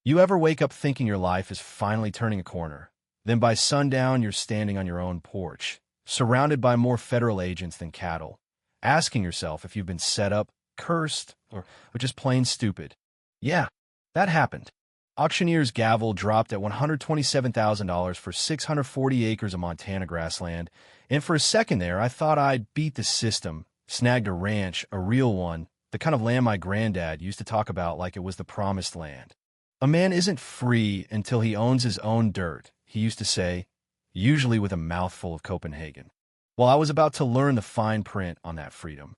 You ever wake up thinking your life is finally turning a corner? Then by sundown, you're standing on your own porch, surrounded by more federal agents than cattle, asking yourself if you've been set up, cursed, or just plain stupid. Yeah, that happened. Auctioneer's gavel dropped at $127,000 for 640 acres of Montana grassland, and for a second there, I thought I'd beat the system, snagged a ranch, a real one, the kind of land my granddad used to talk about like it was the promised land. A man isn't free until he owns his own dirt, he used to say, usually with a mouthful of Copenhagen. Well, I was about to learn the fine print on that freedom.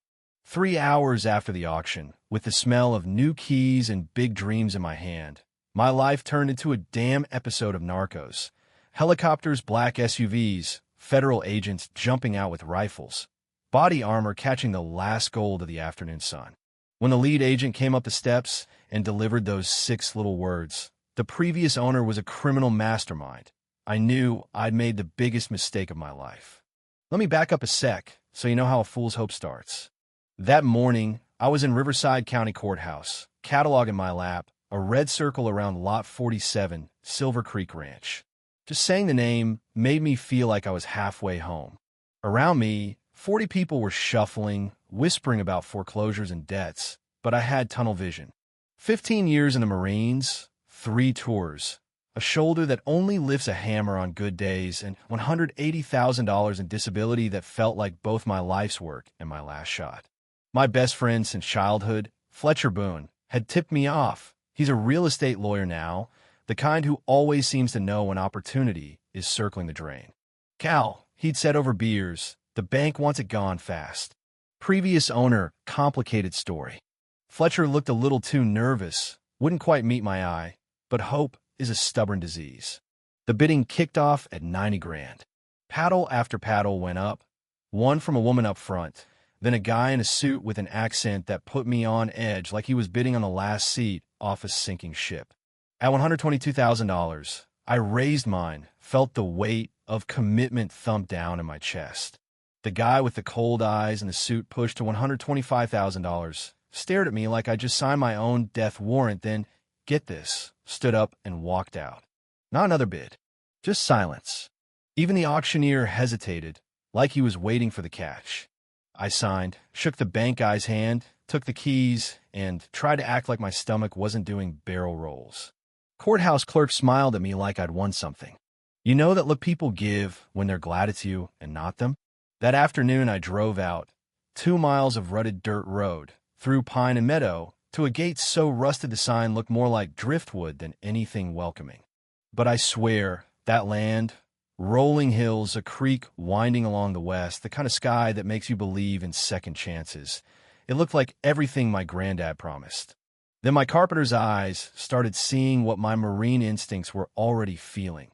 3 hours after the auction, with the smell of new keys and big dreams in my hand, my life turned into a damn episode of Narcos. Helicopters, black SUVs, federal agents jumping out with rifles, body armor catching the last gold of the afternoon sun. When the lead agent came up the steps and delivered those 6 little words, the previous owner was a criminal mastermind, I knew I'd made the biggest mistake of my life. Let me back up a sec so you know how a fool's hope starts. That morning, I was in Riverside County Courthouse, catalog in my lap, a red circle around Lot 47, Silver Creek Ranch. Just saying the name made me feel like I was halfway home. Around me, 40 people were shuffling, whispering about foreclosures and debts, but I had tunnel vision. 15 years in the Marines, 3 tours, a shoulder that only lifts a hammer on good days, and $180,000 in disability that felt like both my life's work and my last shot. My best friend since childhood, Fletcher Boone, had tipped me off. He's a real estate lawyer now, the kind who always seems to know when opportunity is circling the drain. Cal, he'd said over beers, the bank wants it gone fast. Previous owner, complicated story. Fletcher looked a little too nervous, wouldn't quite meet my eye, but hope is a stubborn disease. The bidding kicked off at 90 grand. Paddle after paddle went up, one from a woman up front, then a guy in a suit with an accent that put me on edge like he was bidding on the last seat off a sinking ship. At $122,000, I raised mine, felt the weight of commitment thump down in my chest. The guy with the cold eyes and the suit pushed to $125,000, stared at me like I just signed my own death warrant, then, get this, stood up and walked out. Not another bid. Just silence. Even the auctioneer hesitated, like he was waiting for the catch. I signed, shook the bank guy's hand, took the keys, and tried to act like my stomach wasn't doing barrel rolls. Courthouse clerk smiled at me like I'd won something. You know that look people give when they're glad it's you and not them? That afternoon I drove out, 2 miles of rutted dirt road, through pine and meadow, to a gate so rusted the sign looked more like driftwood than anything welcoming. But I swear, that land, rolling hills, a creek winding along the west, the kind of sky that makes you believe in second chances. It looked like everything my granddad promised. Then my carpenter's eyes started seeing what my marine instincts were already feeling.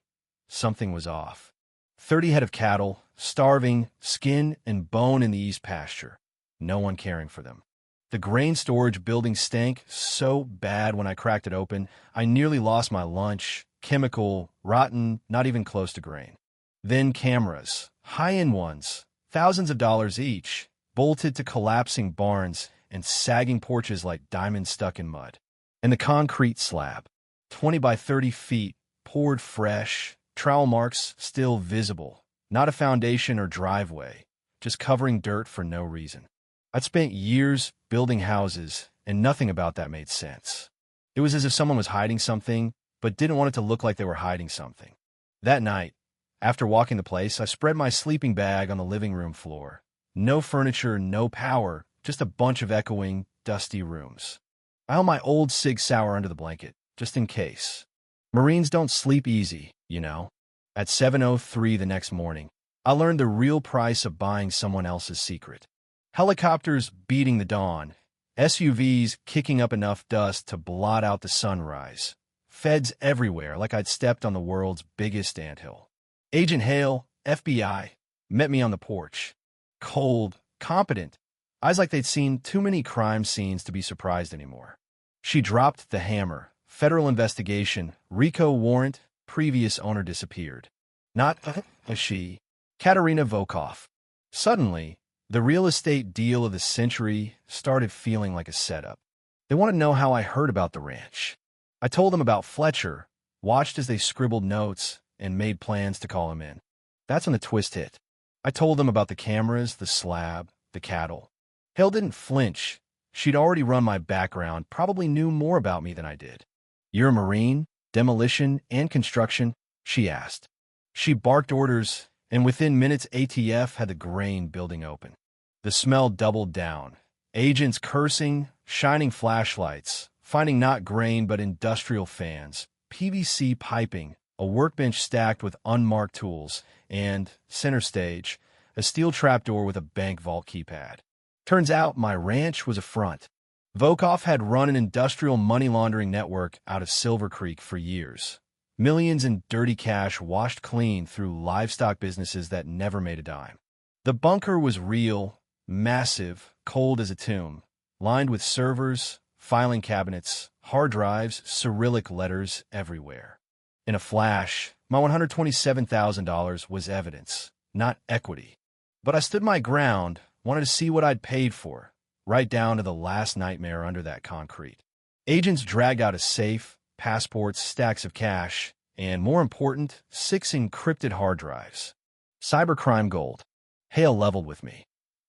Something was off. 30 head of cattle, starving, skin and bone in the east pasture. No one caring for them. The grain storage building stank so bad when I cracked it open, I nearly lost my lunch. Chemical, rotten, not even close to grain. Then cameras, high-end ones, thousands of dollars each, bolted to collapsing barns and sagging porches like diamonds stuck in mud. And the concrete slab, 20 by 30 feet, poured fresh, trowel marks still visible, not a foundation or driveway, just covering dirt for no reason. I'd spent years building houses, and nothing about that made sense. It was as if someone was hiding something, but didn't want it to look like they were hiding something. That night, after walking the place, I spread my sleeping bag on the living room floor. No furniture, no power, just a bunch of echoing, dusty rooms. I held my old Sig Sauer under the blanket, just in case. Marines don't sleep easy, you know. At 7:03 the next morning, I learned the real price of buying someone else's secret. Helicopters beating the dawn, SUVs kicking up enough dust to blot out the sunrise. Feds everywhere, like I'd stepped on the world's biggest anthill. Agent Hale, FBI, met me on the porch. Cold, competent, eyes like they'd seen too many crime scenes to be surprised anymore. She dropped the hammer. Federal investigation, RICO warrant, previous owner disappeared. Not a she, Katerina Volkov. Suddenly, the real estate deal of the century started feeling like a setup. They wanted to know how I heard about the ranch. I told them about Fletcher, watched as they scribbled notes, and made plans to call him in. That's when the twist hit. I told them about the cameras, the slab, the cattle. Hale didn't flinch. She'd already run my background, probably knew more about me than I did. "You're a Marine? Demolition and construction?" she asked. She barked orders, and within minutes ATF had the grain building open. The smell doubled down. Agents cursing, shining flashlights, finding not grain but industrial fans, PVC piping, a workbench stacked with unmarked tools, and, center stage, a steel trapdoor with a bank vault keypad. Turns out my ranch was a front. Volkov had run an industrial money laundering network out of Silver Creek for years. Millions in dirty cash washed clean through livestock businesses that never made a dime. The bunker was real, massive, cold as a tomb, lined with servers, filing cabinets, hard drives, Cyrillic letters everywhere. In a flash, my $127,000 was evidence, not equity. But I stood my ground, wanted to see what I'd paid for, right down to the last nightmare under that concrete. Agents dragged out a safe, passports, stacks of cash, and, more important, 6 encrypted hard drives. Cybercrime gold. Hale leveled with me.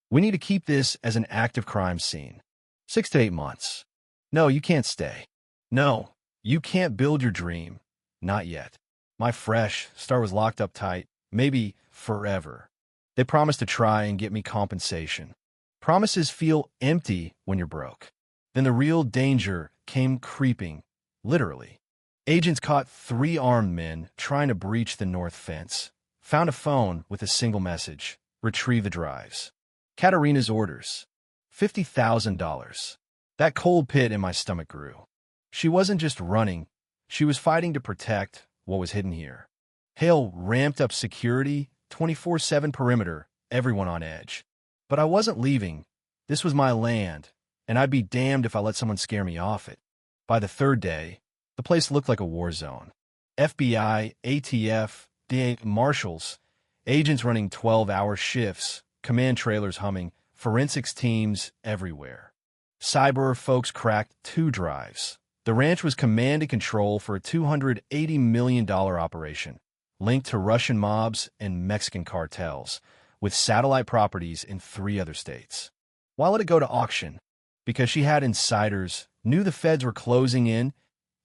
"We need to keep this as an active crime scene. 6 to 8 months. No, you can't stay. No, you can't build your dream. Not yet. My fresh star was locked up tight, maybe forever." They promised to try and get me compensation. Promises feel empty when you're broke. Then the real danger came creeping, literally. Agents caught 3 armed men trying to breach the north fence, found a phone with a single message, "Retrieve the drives." Katerina's orders. $50,000. That cold pit in my stomach grew. She wasn't just running, she was fighting to protect what was hidden here. Hale ramped up security, 24/7 perimeter, everyone on edge. But I wasn't leaving. This was my land, and I'd be damned if I let someone scare me off it. By the 3rd day, the place looked like a war zone. FBI, ATF, DA, marshals, agents running 12-hour shifts, command trailers humming, forensics teams everywhere. Cyber folks cracked 2 drives. The ranch was command and control for a $280 million operation, linked to Russian mobs and Mexican cartels, with satellite properties in 3 other states. Why let it go to auction? Because she had insiders, knew the feds were closing in,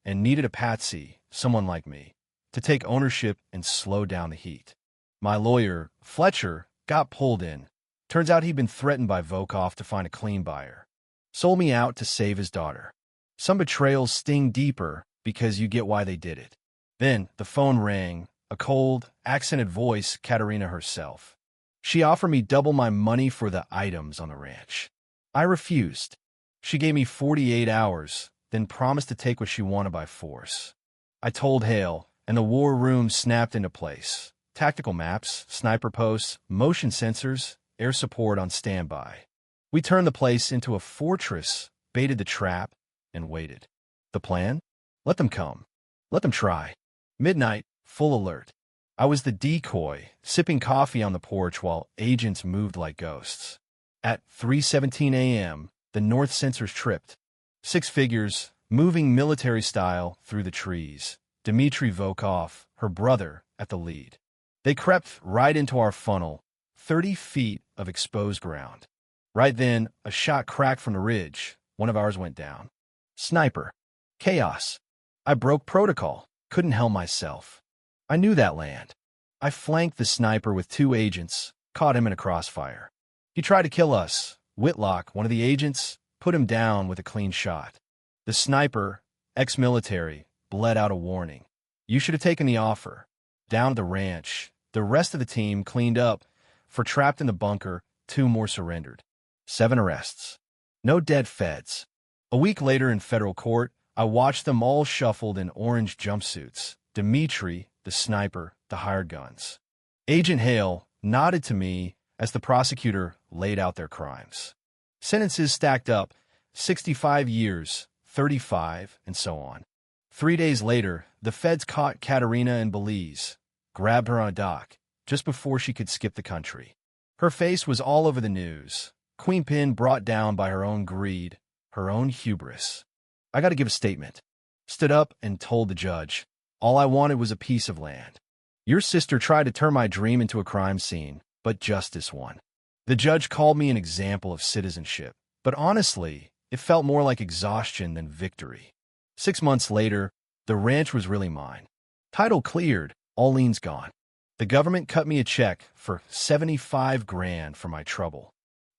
and needed a patsy, someone like me, to take ownership and slow down the heat. My lawyer, Fletcher, got pulled in. Turns out he'd been threatened by Volkov to find a clean buyer. Sold me out to save his daughter. Some betrayals sting deeper because you get why they did it. Then the phone rang, a cold, accented voice, Katerina herself. She offered me double my money for the items on the ranch. I refused. She gave me 48 hours, then promised to take what she wanted by force. I told Hale, and the war room snapped into place. Tactical maps, sniper posts, motion sensors, air support on standby. We turned the place into a fortress, baited the trap, and waited. The plan? Let them come. Let them try. Midnight, full alert. I was the decoy, sipping coffee on the porch while agents moved like ghosts. At 3:17 a.m., the north sensors tripped. 6 figures, moving military style through the trees. Dmitry Volkov, her brother, at the lead. They crept right into our funnel, 30 feet of exposed ground. Right then, a shot cracked from the ridge. One of ours went down. Sniper. Chaos. I broke protocol. Couldn't help myself. I knew that land. I flanked the sniper with 2 agents, caught him in a crossfire. He tried to kill us. Whitlock, one of the agents, put him down with a clean shot. The sniper, ex-military, bled out a warning. "You should have taken the offer." Down at the ranch, the rest of the team cleaned up. For trapped in the bunker, 2 more surrendered. 7 arrests. No dead feds. A week later in federal court, I watched them all shuffled in orange jumpsuits. Dmitry, the sniper, the hired guns. Agent Hale nodded to me as the prosecutor laid out their crimes. Sentences stacked up, 65 years, 35, and so on. 3 days later, the feds caught Katerina in Belize, grabbed her on a dock, just before she could skip the country. Her face was all over the news. Queen Pin brought down by her own greed, her own hubris. I got to give a statement. Stood up and told the judge, all I wanted was a piece of land. Your sister tried to turn my dream into a crime scene, but justice won. The judge called me an example of citizenship, but honestly, it felt more like exhaustion than victory. 6 months later, the ranch was really mine. Title cleared, all liens gone. The government cut me a check for 75 grand for my trouble.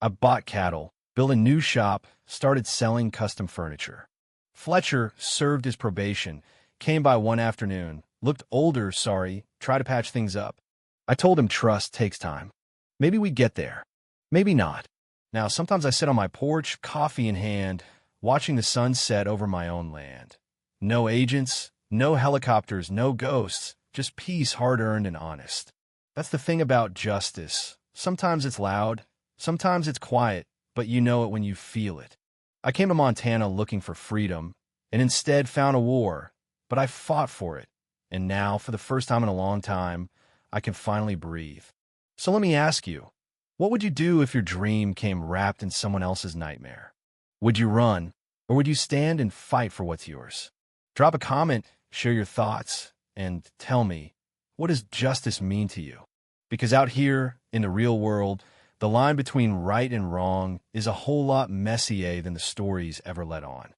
I bought cattle, built a new shop, started selling custom furniture. Fletcher served his probation, came by one afternoon, looked older, tried to patch things up. I told him trust takes time. Maybe we get there. Maybe not. Now, sometimes I sit on my porch, coffee in hand, watching the sun set over my own land. No agents, no helicopters, no ghosts, just peace hard-earned and honest. That's the thing about justice. Sometimes it's loud, sometimes it's quiet, but you know it when you feel it. I came to Montana looking for freedom, and instead found a war, but I fought for it. And now, for the first time in a long time, I can finally breathe. So let me ask you, what would you do if your dream came wrapped in someone else's nightmare? Would you run, or would you stand and fight for what's yours? Drop a comment, share your thoughts, and tell me, what does justice mean to you? Because out here, in the real world, the line between right and wrong is a whole lot messier than the stories ever let on.